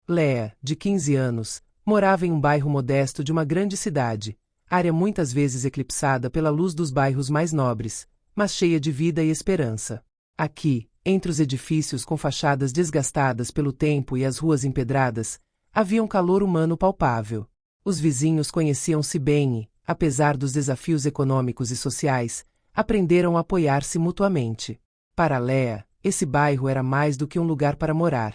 Léa, de 15 anos, morava em um bairro modesto de uma grande cidade, área muitas vezes eclipsada pela luz dos bairros mais nobres, mas cheia de vida e esperança. Aqui, entre os edifícios com fachadas desgastadas pelo tempo e as ruas empedradas, havia um calor humano palpável. Os vizinhos conheciam-se bem e, apesar dos desafios econômicos e sociais, aprenderam a apoiar-se mutuamente. Para Léa, esse bairro era mais do que um lugar para morar.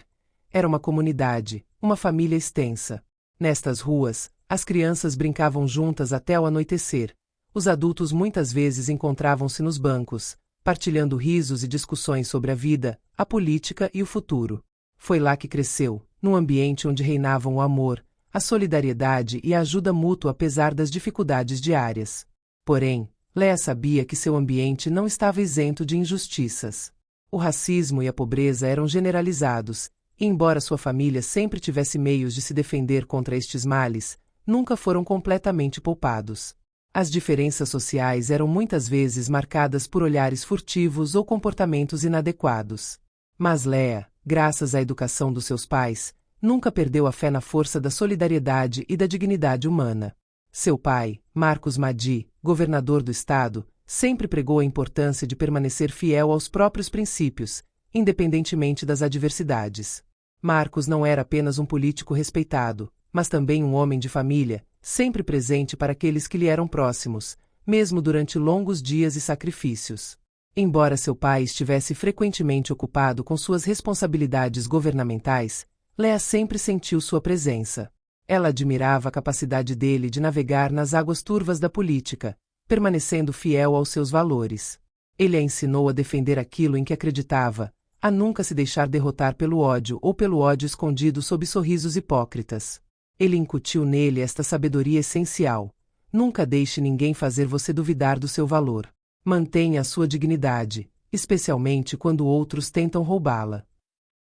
Era uma comunidade, uma família extensa. Nestas ruas, as crianças brincavam juntas até o anoitecer. Os adultos muitas vezes encontravam-se nos bancos, partilhando risos e discussões sobre a vida, a política e o futuro. Foi lá que cresceu, num ambiente onde reinavam o amor, a solidariedade e a ajuda mútua apesar das dificuldades diárias. Porém, Léa sabia que seu ambiente não estava isento de injustiças. O racismo e a pobreza eram generalizados, e embora sua família sempre tivesse meios de se defender contra estes males, nunca foram completamente poupados. As diferenças sociais eram muitas vezes marcadas por olhares furtivos ou comportamentos inadequados. Mas Léa, graças à educação dos seus pais, nunca perdeu a fé na força da solidariedade e da dignidade humana. Seu pai, Marcos Madi, governador do estado, sempre pregou a importância de permanecer fiel aos próprios princípios, independentemente das adversidades. Marcos não era apenas um político respeitado, mas também um homem de família, sempre presente para aqueles que lhe eram próximos, mesmo durante longos dias e sacrifícios. Embora seu pai estivesse frequentemente ocupado com suas responsabilidades governamentais, Léa sempre sentiu sua presença. Ela admirava a capacidade dele de navegar nas águas turvas da política, permanecendo fiel aos seus valores. Ele a ensinou a defender aquilo em que acreditava, a nunca se deixar derrotar pelo ódio ou pelo ódio escondido sob sorrisos hipócritas. Ele incutiu nele esta sabedoria essencial. Nunca deixe ninguém fazer você duvidar do seu valor. Mantenha a sua dignidade, especialmente quando outros tentam roubá-la.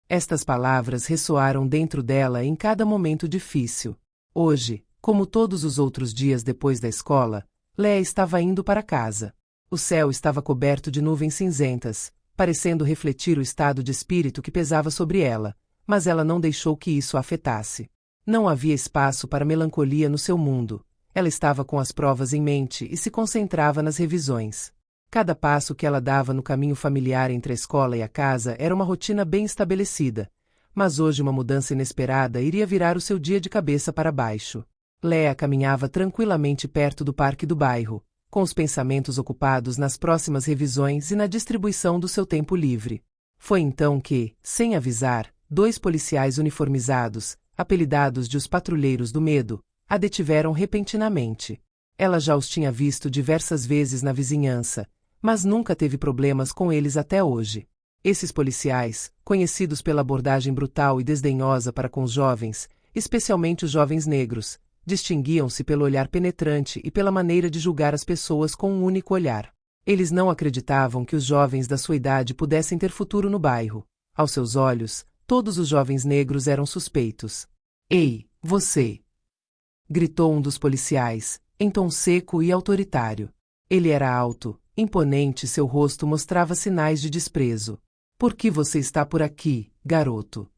Estas palavras ressoaram dentro dela em cada momento difícil. Hoje, como todos os outros dias depois da escola, Léa estava indo para casa. O céu estava coberto de nuvens cinzentas, parecendo refletir o estado de espírito que pesava sobre ela, mas ela não deixou que isso a afetasse. Não havia espaço para melancolia no seu mundo. Ela estava com as provas em mente e se concentrava nas revisões. Cada passo que ela dava no caminho familiar entre a escola e a casa era uma rotina bem estabelecida, mas hoje uma mudança inesperada iria virar o seu dia de cabeça para baixo. Léa caminhava tranquilamente perto do parque do bairro, com os pensamentos ocupados nas próximas revisões e na distribuição do seu tempo livre. Foi então que, sem avisar, 2 policiais uniformizados, apelidados de os patrulheiros do medo, a detiveram repentinamente. Ela já os tinha visto diversas vezes na vizinhança, mas nunca teve problemas com eles até hoje. Esses policiais, conhecidos pela abordagem brutal e desdenhosa para com os jovens, especialmente os jovens negros, distinguiam-se pelo olhar penetrante e pela maneira de julgar as pessoas com um único olhar. Eles não acreditavam que os jovens da sua idade pudessem ter futuro no bairro. Aos seus olhos, todos os jovens negros eram suspeitos. "Ei, você!" gritou um dos policiais, em tom seco e autoritário. Ele era alto, imponente e seu rosto mostrava sinais de desprezo. "Por que você está por aqui, garoto?"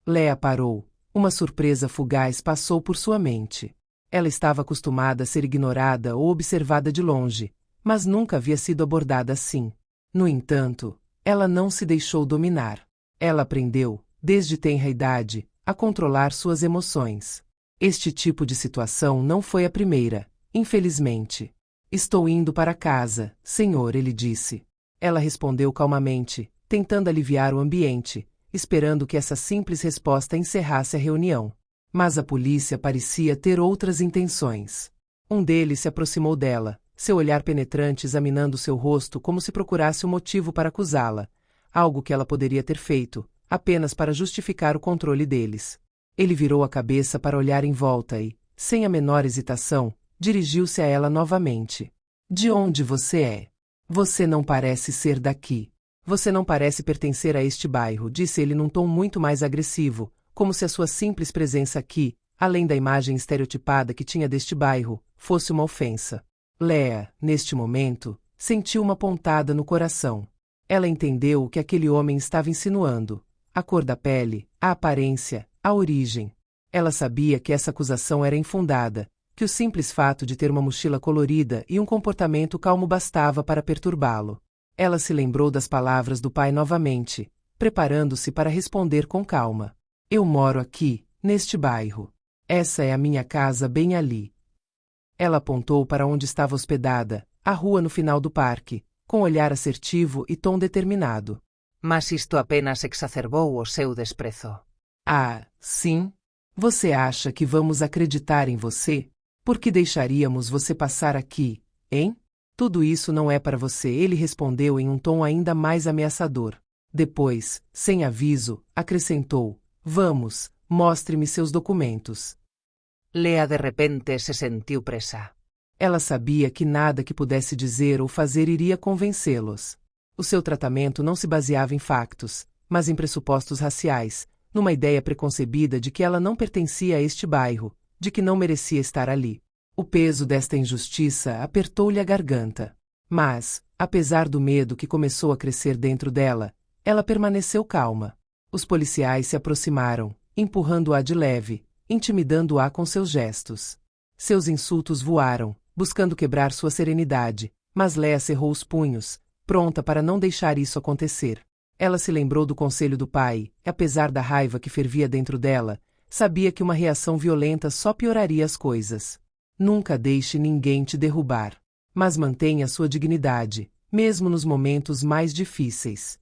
Léa parou. Uma surpresa fugaz passou por sua mente. Ela estava acostumada a ser ignorada ou observada de longe, mas nunca havia sido abordada assim. No entanto, ela não se deixou dominar. Ela aprendeu, desde tenra idade, a controlar suas emoções. Este tipo de situação não foi a primeira, infelizmente. "Estou indo para casa, senhor", ele disse. Ela respondeu calmamente, tentando aliviar o ambiente, esperando que essa simples resposta encerrasse a reunião. Mas a polícia parecia ter outras intenções. Um deles se aproximou dela, seu olhar penetrante examinando seu rosto como se procurasse um motivo para acusá-la, algo que ela poderia ter feito, apenas para justificar o controle deles. Ele virou a cabeça para olhar em volta e, sem a menor hesitação, dirigiu-se a ela novamente. "De onde você é? Você não parece ser daqui. Você não parece pertencer a este bairro", disse ele num tom muito mais agressivo, como se a sua simples presença aqui, além da imagem estereotipada que tinha deste bairro, fosse uma ofensa. Léa, neste momento, sentiu uma pontada no coração. Ela entendeu o que aquele homem estava insinuando. A cor da pele, a aparência, a origem. Ela sabia que essa acusação era infundada, que o simples fato de ter uma mochila colorida e um comportamento calmo bastava para perturbá-lo. Ela se lembrou das palavras do pai novamente, preparando-se para responder com calma. Eu moro aqui, neste bairro. Essa é a minha casa bem ali. Ela apontou para onde estava hospedada, a rua no final do parque, com olhar assertivo e tom determinado. Mas isto apenas exacerbou o seu desprezo. Ah, sim? Você acha que vamos acreditar em você? Por que deixaríamos você passar aqui, hein? Tudo isso não é para você, ele respondeu em um tom ainda mais ameaçador. Depois, sem aviso, acrescentou: Vamos, mostre-me seus documentos. Lea de repente se sentiu presa. Ela sabia que nada que pudesse dizer ou fazer iria convencê-los. O seu tratamento não se baseava em factos, mas em pressupostos raciais, numa ideia preconcebida de que ela não pertencia a este bairro, de que não merecia estar ali. O peso desta injustiça apertou-lhe a garganta. Mas, apesar do medo que começou a crescer dentro dela, ela permaneceu calma. Os policiais se aproximaram, empurrando-a de leve, intimidando-a com seus gestos. Seus insultos voaram, buscando quebrar sua serenidade, mas Léa cerrou os punhos, pronta para não deixar isso acontecer. Ela se lembrou do conselho do pai, e apesar da raiva que fervia dentro dela, sabia que uma reação violenta só pioraria as coisas. Nunca deixe ninguém te derrubar. Mas mantenha sua dignidade, mesmo nos momentos mais difíceis.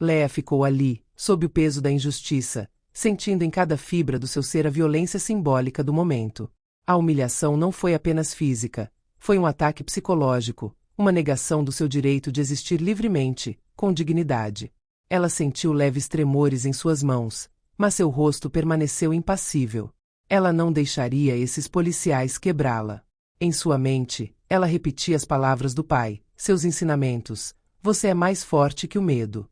Léa ficou ali, sob o peso da injustiça, sentindo em cada fibra do seu ser a violência simbólica do momento. A humilhação não foi apenas física, foi um ataque psicológico, uma negação do seu direito de existir livremente, com dignidade. Ela sentiu leves tremores em suas mãos, mas seu rosto permaneceu impassível. Ela não deixaria esses policiais quebrá-la. Em sua mente, ela repetia as palavras do pai, seus ensinamentos: você é mais forte que o medo.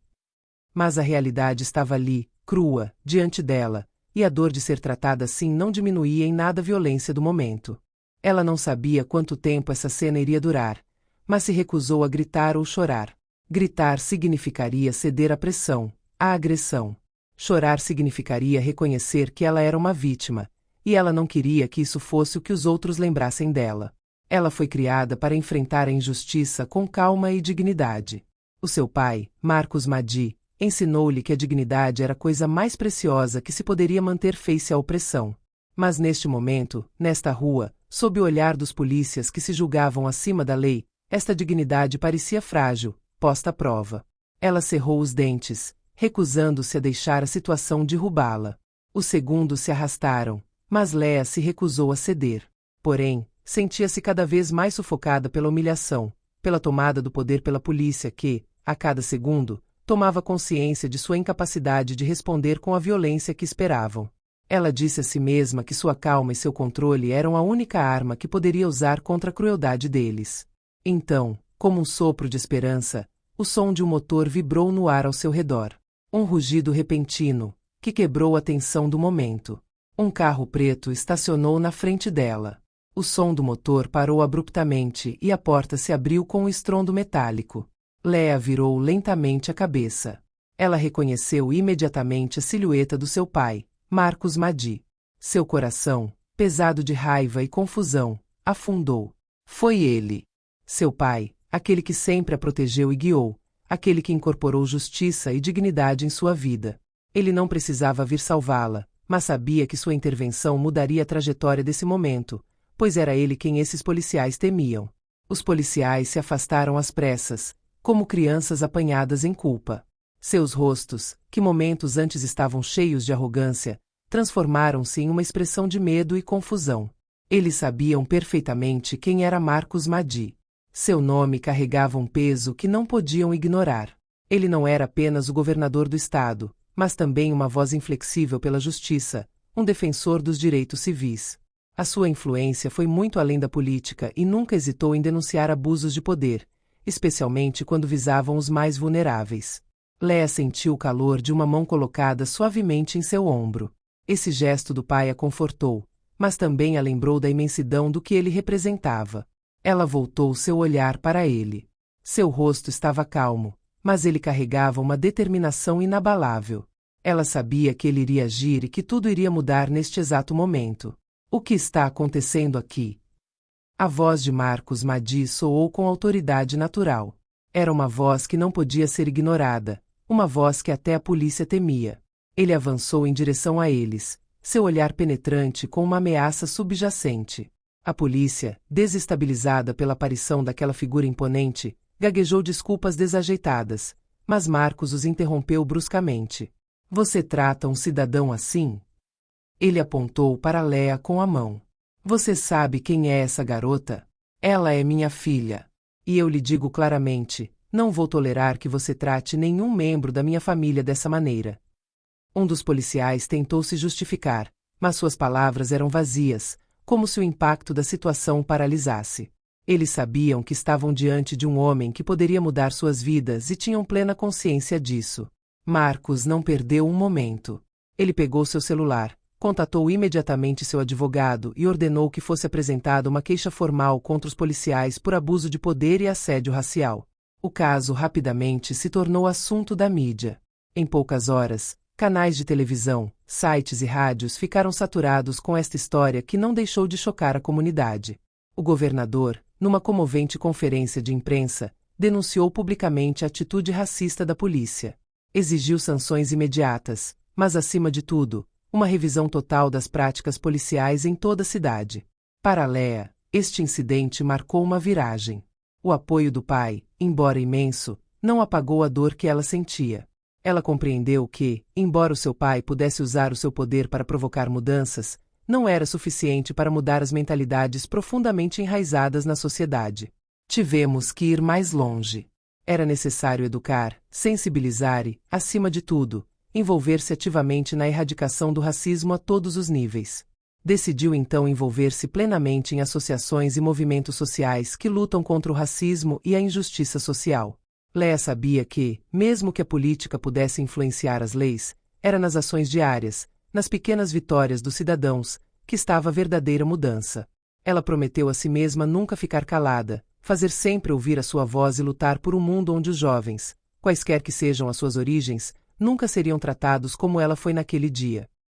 Mas a realidade estava ali, crua, diante dela, e a dor de ser tratada assim não diminuía em nada a violência do momento. Ela não sabia quanto tempo essa cena iria durar, mas se recusou a gritar ou chorar. Gritar significaria ceder à pressão, à agressão. Chorar significaria reconhecer que ela era uma vítima, e ela não queria que isso fosse o que os outros lembrassem dela. Ela foi criada para enfrentar a injustiça com calma e dignidade. O seu pai, Marcos Madi, ensinou-lhe que a dignidade era a coisa mais preciosa que se poderia manter face à opressão. Mas neste momento, nesta rua, sob o olhar dos polícias que se julgavam acima da lei, esta dignidade parecia frágil, posta à prova. Ela cerrou os dentes, recusando-se a deixar a situação derrubá-la. Os segundos se arrastaram, mas Léa se recusou a ceder. Porém, sentia-se cada vez mais sufocada pela humilhação, pela tomada do poder pela polícia que, a cada segundo, tomava consciência de sua incapacidade de responder com a violência que esperavam. Ela disse a si mesma que sua calma e seu controle eram a única arma que poderia usar contra a crueldade deles. Então, como um sopro de esperança, o som de um motor vibrou no ar ao seu redor. Um rugido repentino, que quebrou a tensão do momento. Um carro preto estacionou na frente dela. O som do motor parou abruptamente e a porta se abriu com um estrondo metálico. Léa virou lentamente a cabeça. Ela reconheceu imediatamente a silhueta do seu pai, Marcos Madi. Seu coração, pesado de raiva e confusão, afundou. Foi ele. Seu pai, aquele que sempre a protegeu e guiou, aquele que incorporou justiça e dignidade em sua vida. Ele não precisava vir salvá-la, mas sabia que sua intervenção mudaria a trajetória desse momento, pois era ele quem esses policiais temiam. Os policiais se afastaram às pressas, como crianças apanhadas em culpa. Seus rostos, que momentos antes estavam cheios de arrogância, transformaram-se em uma expressão de medo e confusão. Eles sabiam perfeitamente quem era Marcos Madi. Seu nome carregava um peso que não podiam ignorar. Ele não era apenas o governador do estado, mas também uma voz inflexível pela justiça, um defensor dos direitos civis. A sua influência foi muito além da política e nunca hesitou em denunciar abusos de poder, especialmente quando visavam os mais vulneráveis. Léa sentiu o calor de uma mão colocada suavemente em seu ombro. Esse gesto do pai a confortou, mas também a lembrou da imensidão do que ele representava. Ela voltou seu olhar para ele. Seu rosto estava calmo, mas ele carregava uma determinação inabalável. Ela sabia que ele iria agir e que tudo iria mudar neste exato momento. O que está acontecendo aqui? A voz de Marcos Madi soou com autoridade natural. Era uma voz que não podia ser ignorada, uma voz que até a polícia temia. Ele avançou em direção a eles, seu olhar penetrante com uma ameaça subjacente. A polícia, desestabilizada pela aparição daquela figura imponente, gaguejou desculpas desajeitadas, mas Marcos os interrompeu bruscamente. Você trata um cidadão assim? Ele apontou para Léa com a mão. Você sabe quem é essa garota? Ela é minha filha. E eu lhe digo claramente, não vou tolerar que você trate nenhum membro da minha família dessa maneira. Um dos policiais tentou se justificar, mas suas palavras eram vazias, como se o impacto da situação o paralisasse. Eles sabiam que estavam diante de um homem que poderia mudar suas vidas e tinham plena consciência disso. Marcos não perdeu um momento. Ele pegou seu celular, contatou imediatamente seu advogado e ordenou que fosse apresentada uma queixa formal contra os policiais por abuso de poder e assédio racial. O caso rapidamente se tornou assunto da mídia. Em poucas horas, canais de televisão, sites e rádios ficaram saturados com esta história que não deixou de chocar a comunidade. O governador, numa comovente conferência de imprensa, denunciou publicamente a atitude racista da polícia. Exigiu sanções imediatas, mas acima de tudo, uma revisão total das práticas policiais em toda a cidade. Para Léa, este incidente marcou uma viragem. O apoio do pai, embora imenso, não apagou a dor que ela sentia. Ela compreendeu que, embora o seu pai pudesse usar o seu poder para provocar mudanças, não era suficiente para mudar as mentalidades profundamente enraizadas na sociedade. Tivemos que ir mais longe. Era necessário educar, sensibilizar e, acima de tudo, envolver-se ativamente na erradicação do racismo a todos os níveis. Decidiu então envolver-se plenamente em associações e movimentos sociais que lutam contra o racismo e a injustiça social. Léa sabia que, mesmo que a política pudesse influenciar as leis, era nas ações diárias, nas pequenas vitórias dos cidadãos, que estava a verdadeira mudança. Ela prometeu a si mesma nunca ficar calada, fazer sempre ouvir a sua voz e lutar por um mundo onde os jovens, quaisquer que sejam as suas origens, nunca seriam tratados como ela foi naquele dia.